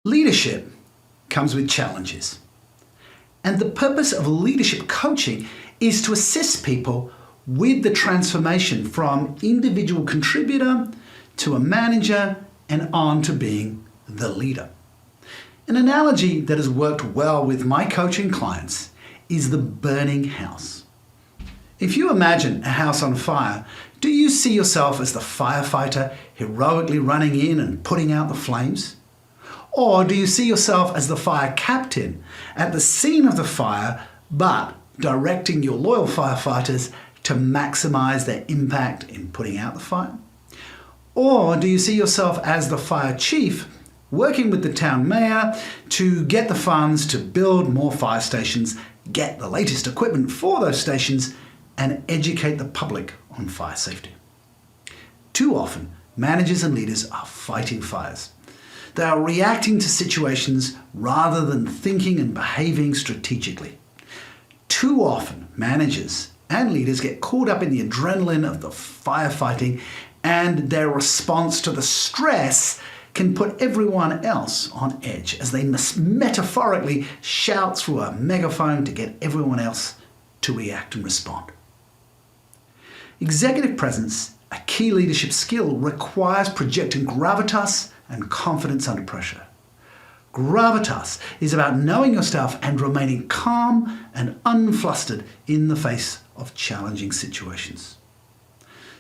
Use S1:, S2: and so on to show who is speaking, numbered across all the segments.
S1: Leadership comes with challenges. And the purpose of leadership coaching is to assist people with the transformation from individual contributor to a manager and on to being the leader. An analogy that has worked well with my coaching clients is the burning house. If you imagine a house on fire, do you see yourself as the firefighter heroically running in and putting out the flames? Or do you see yourself as the fire captain at the scene of the fire, but directing your loyal firefighters to maximize their impact in putting out the fire? Or do you see yourself as the fire chief, working with the town mayor to get the funds to build more fire stations, get the latest equipment for those stations, and educate the public on fire safety? Too often, managers and leaders are fighting fires. They are reacting to situations rather than thinking and behaving strategically. Too often, managers and leaders get caught up in the adrenaline of the firefighting, and their response to the stress can put everyone else on edge as they metaphorically shout through a megaphone to get everyone else to react and respond. Executive presence, a key leadership skill, requires projecting gravitas and confidence under pressure. Gravitas is about knowing your stuff and remaining calm and unflustered in the face of challenging situations.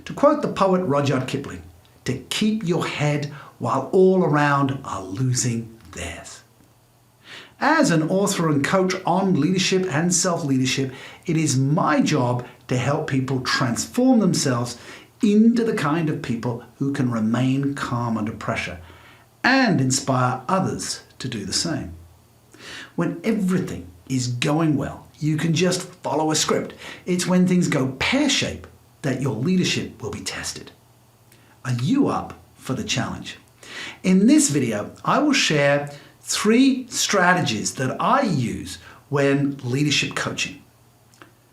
S1: To quote the poet Rudyard Kipling, to keep your head while all around are losing theirs. As an author and coach on leadership and self-leadership, it is my job to help people transform themselves into the kind of people who can remain calm under pressure and inspire others to do the same. When everything is going well, you can just follow a script. It's when things go pear-shaped that your leadership will be tested. Are you up for the challenge? In this video, I will share 3 strategies that I use when leadership coaching.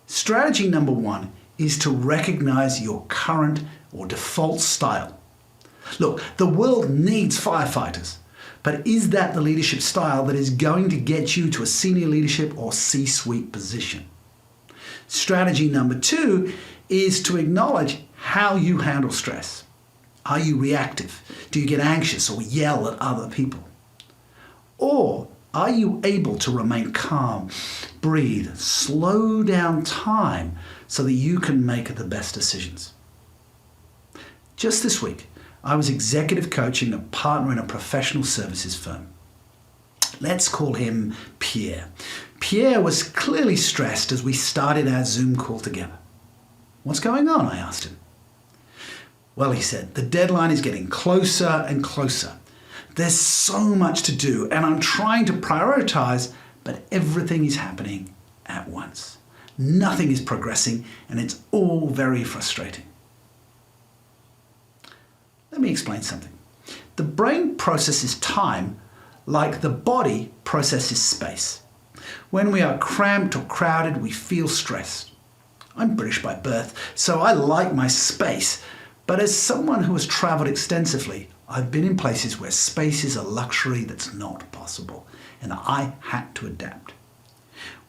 S1: Strategy number 1 is to recognize your current or default style. Look, the world needs firefighters, but is that the leadership style that is going to get you to a senior leadership or C-suite position? Strategy number 2 is to acknowledge how you handle stress. Are you reactive? Do you get anxious or yell at other people? Or are you able to remain calm, breathe, slow down time so that you can make the best decisions? Just this week, I was executive coaching a partner in a professional services firm. Let's call him Pierre. Pierre was clearly stressed as we started our Zoom call together. What's going on? I asked him. Well, he said, the deadline is getting closer and closer. There's so much to do and I'm trying to prioritize, but everything is happening at once. Nothing is progressing and it's all very frustrating. Let me explain something. The brain processes time like the body processes space. When we are cramped or crowded, we feel stressed. I'm British by birth, so I like my space, but as someone who has traveled extensively, I've been in places where space is a luxury that's not possible, and I had to adapt.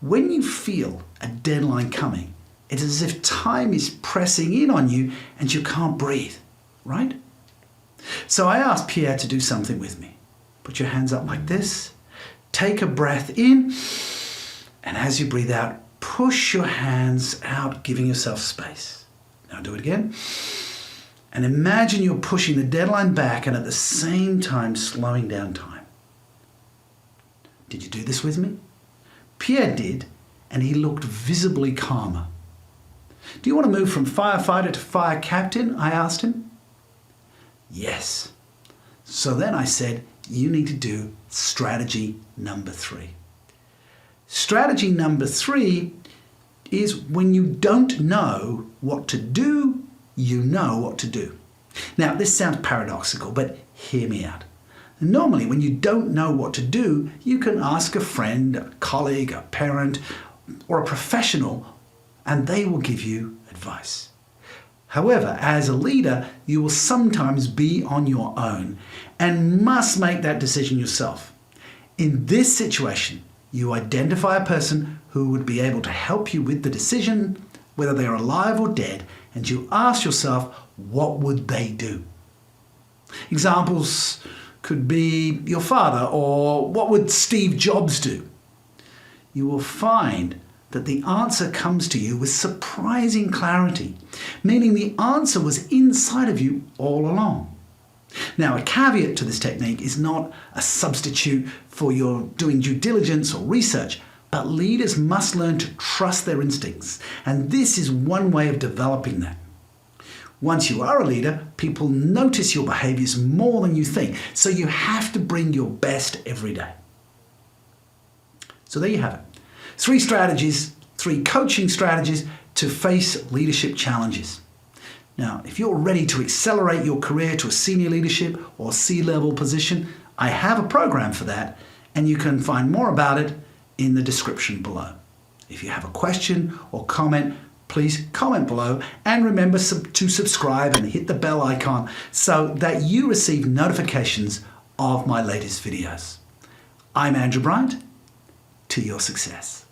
S1: When you feel a deadline coming, it's as if time is pressing in on you and you can't breathe, right? So I asked Pierre to do something with me. Put your hands up like this, take a breath in, and as you breathe out, push your hands out, giving yourself space. Now do it again. And imagine you're pushing the deadline back and at the same time slowing down time. Did you do this with me? Pierre did, and he looked visibly calmer. Do you want to move from firefighter to fire captain? I asked him. Yes. So then I said, you need to do strategy number 3. Strategy number 3 is when you don't know what to do, you know what to do. Now, this sounds paradoxical, but hear me out. Normally, when you don't know what to do, you can ask a friend, a colleague, a parent, or a professional, and they will give you advice. However, as a leader, you will sometimes be on your own and must make that decision yourself. In this situation, you identify a person who would be able to help you with the decision, whether they are alive or dead, and you ask yourself, what would they do? Examples could be your father, or what would Steve Jobs do? You will find that the answer comes to you with surprising clarity, meaning the answer was inside of you all along. Now, a caveat to this technique is not a substitute for your doing due diligence or research, but leaders must learn to trust their instincts, and this is one way of developing that. Once you are a leader, people notice your behaviors more than you think, so you have to bring your best every day. So there you have it. 3 strategies, 3 coaching strategies to face leadership challenges. Now, if you're ready to accelerate your career to a senior leadership or C-level position, I have a program for that, and you can find more about it in the description below. If you have a question or comment, please comment below, and remember to subscribe and hit the bell icon so that you receive notifications of my latest videos. I'm Andrew Bryant. To your success.